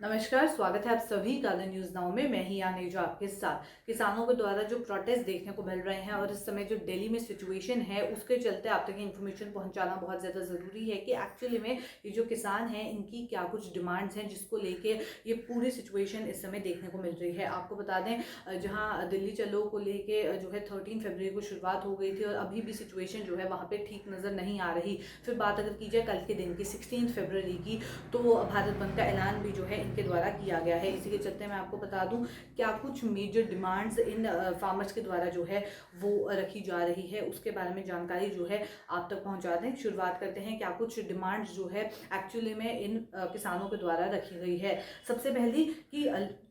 नमस्कार, स्वागत है आप सभी का द न्यूज़ नाउ में। मैं ही आनेजा आपके साथ। किसानों के द्वारा जो प्रोटेस्ट देखने को मिल रहे हैं और इस समय जो दिल्ली में सिचुएशन है उसके चलते आप तक इन्फॉर्मेशन पहुंचाना बहुत ज़्यादा ज़रूरी है कि एक्चुअली में ये जो किसान हैं इनकी क्या कुछ डिमांड्स हैं जिसको लेके ये पूरी सिचुएशन इस समय देखने को मिल रही है। आपको बता दें जहाँ दिल्ली चलो को लेके जो है 13 फरवरी को शुरुआत हो गई थी और अभी भी सिचुएशन जो है वहाँ पर ठीक नज़र नहीं आ रही। फिर बात अगर की जाए कल के दिन की 16 फरवरी की, तो भारत बंद का ऐलान भी जो है इनके द्वारा किया गया है। इसी के चलते मैं आपको बता दूं क्या कुछ मेजर डिमांड्स इन फार्मर्स के द्वारा जो है वो रखी जा रही है, उसके बारे में जानकारी जो है आप तक पहुंचा दें। शुरुआत करते हैं क्या कुछ डिमांड्स जो है एक्चुअली में इन किसानों के द्वारा रखी गई है। सबसे पहली कि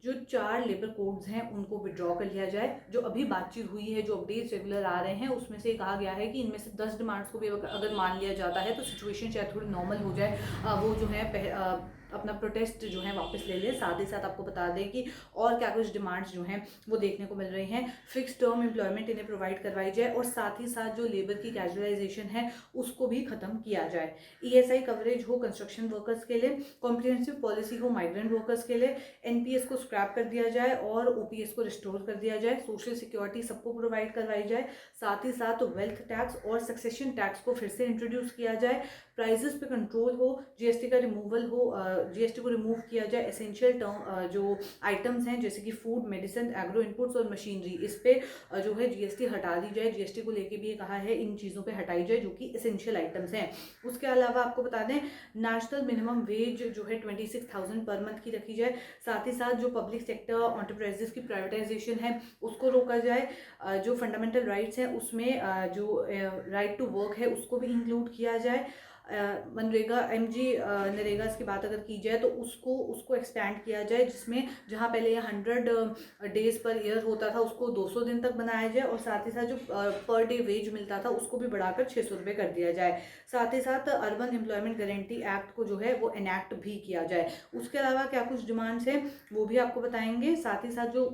जो 4 लेबर कोड्स हैं उनको विड्रॉ कर लिया जाए। जो अभी बातचीत हुई है, जो अपडेट्स रेगुलर आ रहे हैं, उसमें से कहा गया है कि इनमें से 10 डिमांड्स को भी अगर मान लिया जाता है तो सिचुएशन शायद थोड़ी नॉर्मल हो जाए। वो जो है अपना प्रोटेस्ट जो है वापस ले ले। साथ ही साथ आपको बता दें कि और क्या कुछ डिमांड्स जो हैं वो देखने को मिल रही हैं। फिक्स टर्म एम्प्लॉयमेंट इन्हें प्रोवाइड करवाई जाए और साथ ही साथ जो लेबर की कैजुअलाइजेशन है उसको भी खत्म किया जाए। ईएसआई कवरेज हो कंस्ट्रक्शन वर्कर्स के लिए, कॉम्प्रिहेंसिव पॉलिसी हो माइग्रेंट वर्कर्स के लिए, एनपीएस को स्क्रैप कर दिया जाए और ओपीएस को रिस्टोर कर दिया जाए, सोशल सिक्योरिटी सबको प्रोवाइड करवाई जाए। साथ ही साथ वेल्थ टैक्स और सक्सेशन टैक्स को फिर से इंट्रोड्यूस किया जाए। प्राइजेस पे कंट्रोल हो, जीएसटी का रिमूवल हो, जीएसटी को रिमूव किया जाए। एसेंशियल टर्म जो आइटम्स हैं जैसे कि फूड, मेडिसिन, एग्रो इनपुट्स और मशीनरी, इस पे जो है जीएसटी हटा दी जाए। जीएसटी को लेके भी ये कहा है इन चीज़ों पे हटाई जाए जो कि एसेंशियल आइटम्स हैं। उसके अलावा आपको बता दें नेशनल मिनिमम वेज जो है 26,000 पर मंथ की रखी जाए। साथ ही साथ जो पब्लिक सेक्टर एंटरप्राइजेस की प्राइवेटाइजेशन है उसको रोका जाए। जो फंडामेंटल राइट्स हैं उसमें जो राइट टू वर्क है उसको भी इंक्लूड किया जाए। मनरेगा एमजी नरेगा की बात अगर की जाए तो उसको एक्सपेंड किया जाए, जिसमें जहां पहले ये 100 डेज पर ईयर होता था उसको 200 दिन तक बनाया जाए और साथ ही साथ जो पर डे वेज मिलता था उसको भी बढ़ाकर 600 रुपये कर दिया जाए। साथ ही साथ अर्बन एम्प्लॉयमेंट गारंटी एक्ट को जो है वो एनैक्ट भी किया जाए। उसके अलावा क्या कुछ डिमांड्स हैं वो भी आपको बताएंगे। साथ ही साथ जो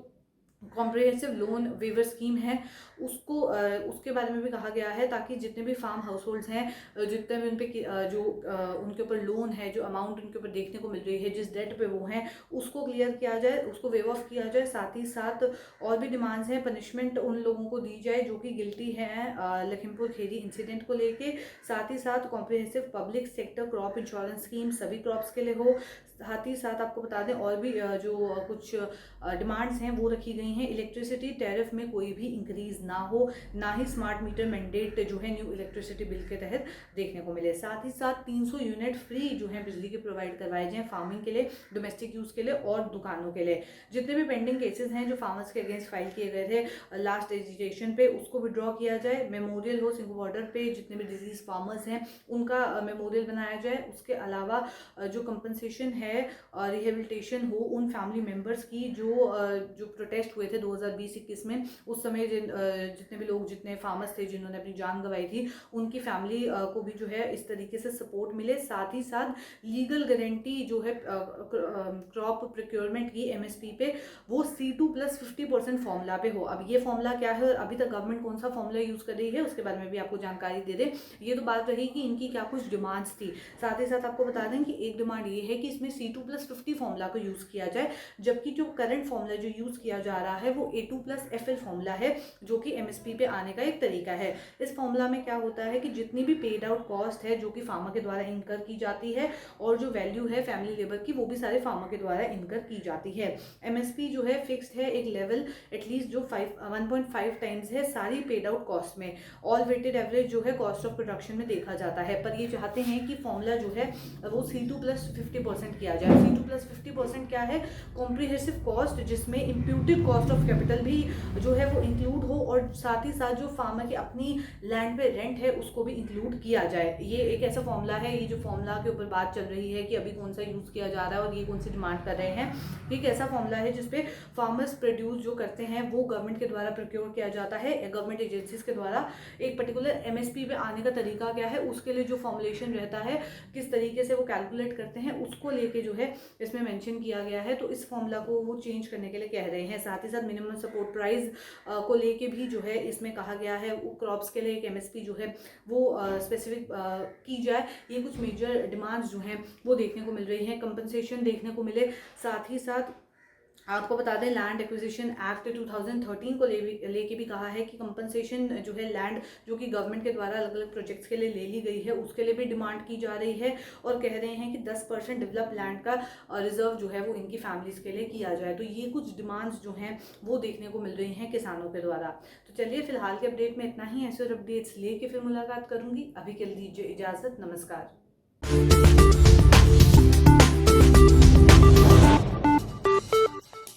कॉम्प्रिहेंसिव लोन वेवर स्कीम है उसके बारे में भी कहा गया है, ताकि जितने भी फार्म हाउस होल्ड्स हैं जितने भी उन पे जो उनके ऊपर लोन है, जो अमाउंट उनके ऊपर देखने को मिल रही है, जिस डेट पे वो हैं उसको क्लियर किया जाए, उसको वेव ऑफ किया जाए। साथ ही साथ और भी डिमांड्स हैं। पनिशमेंट उन लोगों को दी जाए जो कि गिल्टी हैं लखीमपुर खेरी इंसिडेंट को लेके। साथ ही साथ comprehensive public sector crop insurance scheme सभी क्रॉप्स के लिए हो। साथ ही साथ आपको बता दें और भी जो कुछ डिमांड्स हैं वो रखी गई हैं। इलेक्ट्रिसिटी टैरिफ में कोई भी इंक्रीज ना हो, ना ही स्मार्ट मीटर मैंडेट जो है न्यू इलेक्ट्रिसिटी बिल के तहत देखने को मिले। साथ ही साथ 300 यूनिट फ्री जो है बिजली के प्रोवाइड करवाए जाएँ फार्मिंग के लिए, डोमेस्टिक यूज़ के लिए और दुकानों के लिए। जितने भी पेंडिंग केसेस हैं जो फार्मर्स के अगेंस्ट फाइल किए गए थे लास्ट एजिटेशन पे उसको विड्रॉ किया जाए। मेमोरियल हो सिंह बॉर्डर पे जितने भी डिजीज फार्मर्स हैं उनका मेमोरियल बनाया जाए। उसके अलावा जो कंपनसेशन है रिहेबिलिटेशन हो उन फैमिली मेम्बर्स की जो प्रोटेस्ट हुए थे 2020-21 में, उस समय जितने भी लोग, जितने फार्मर्स थे जिन्होंने अपनी जान गंवाई थी, उनकी फैमिली को भी जो है इस तरीके से सपोर्ट मिले। साथ ही साथ लीगल गारंटी जो है क्रॉप प्रोक्योरमेंट की एमएसपी पे वो C2+50% फॉर्मूला पे हो। अब ये फॉर्मूला क्या है और अभी तक गवर्नमेंट कौन सा फॉर्मूला यूज़ कर रही है उसके बारे में भी आपको जानकारी दे दें। ये तो बात रही कि इनकी क्या कुछ डिमांड्स थी। साथ ही साथ आपको बता दें कि एक डिमांड ये है कि इसमें C2+50 फॉर्मूला को यूज़ किया जाए, जबकि जो करंट फॉर्मूला जो यूज़ किया जा रहा है वो A2+FL फॉर्मूला है जो कि एमएसपी पे आने का एक तरीका है। इस फॉर्मूला में क्या होता है कि जितनी भी पेड आउट कॉस्ट है जो कि फार्मर के द्वारा इनकर की जाती है और जो वैल्यू है फैमिली लेबर की वो भी सारे फार्मर के द्वारा इनकर की जाती है। एमएसपी जो है फिक्स्ड है, एक लेवल एटलीस्ट जो 1.5 टाइम्स है सारी पेड आउट कॉस्ट में। ऑल वेटेड एवरेज जो है कॉस्ट ऑफ प्रोडक्शन में देखा जाता है, पर ये चाहते हैं कि फॉर्मूला जो है वो C2+50% किया जाए। C2+50% क्या है? कॉम्प्रिहेंसिव कॉस्ट, जिसमें इम्प्यूटेड कॉस्ट ऑफ कैपिटल भी जो है वो इंक्लूड हो और साथ ही साथ जो फार्मर की अपनी लैंड पे रेंट है उसको भी इंक्लूड किया जाए। ये एक ऐसा फॉर्मूला है, ये जो फॉर्मूला के ऊपर बात चल रही है कि अभी कौन सा यूज़ किया जा रहा है और ये कौन सी डिमांड कर रहे हैं, एक ऐसा फॉर्मूला है जिसपे फार्मर्स प्रोड्यूस जो करते हैं वो गवर्नमेंट के द्वारा प्रोक्योर किया जाता है, गवर्नमेंट एजेंसीज के द्वारा। एक पर्टिकुलर एमएसपी पे आने का तरीका क्या है, उसके लिए जो फॉर्मुलेशन रहता है, किस तरीके से वो कैलकुलेट करते हैं, उसको लेकर लेके जो है इसमें मेंशन किया गया है, तो इस फॉर्मूला को वो चेंज करने के लिए कह रहे हैं। साथ ही साथ मिनिमम सपोर्ट प्राइस को लेके भी जो है इसमें कहा गया है क्रॉप्स के लिए एक एमएसपी जो है वो स्पेसिफिक की जाए। ये कुछ मेजर डिमांड्स जो हैं वो देखने को मिल रही हैं। कंपनसेशन देखने को मिले, साथ ही साथ आपको बता दें लैंड एक्विजिशन एक्ट 2013 को लेके भी कहा है कि कंपनसेशन जो है लैंड जो कि गवर्नमेंट के द्वारा अलग अलग प्रोजेक्ट्स के लिए ले ली गई है उसके लिए भी डिमांड की जा रही है, और कह रहे हैं कि 10% डेवलप लैंड का रिजर्व जो है वो इनकी फैमिलीज के लिए किया जाए। तो ये कुछ डिमांड्स जो हैं वो देखने को मिल रही हैं किसानों के द्वारा। तो चलिए फिलहाल के अपडेट में इतना ही। ऐसे और अपडेट्स लेके फिर मुलाकात करूंगी। अभी के लिए दीजिए इजाज़त, नमस्कार।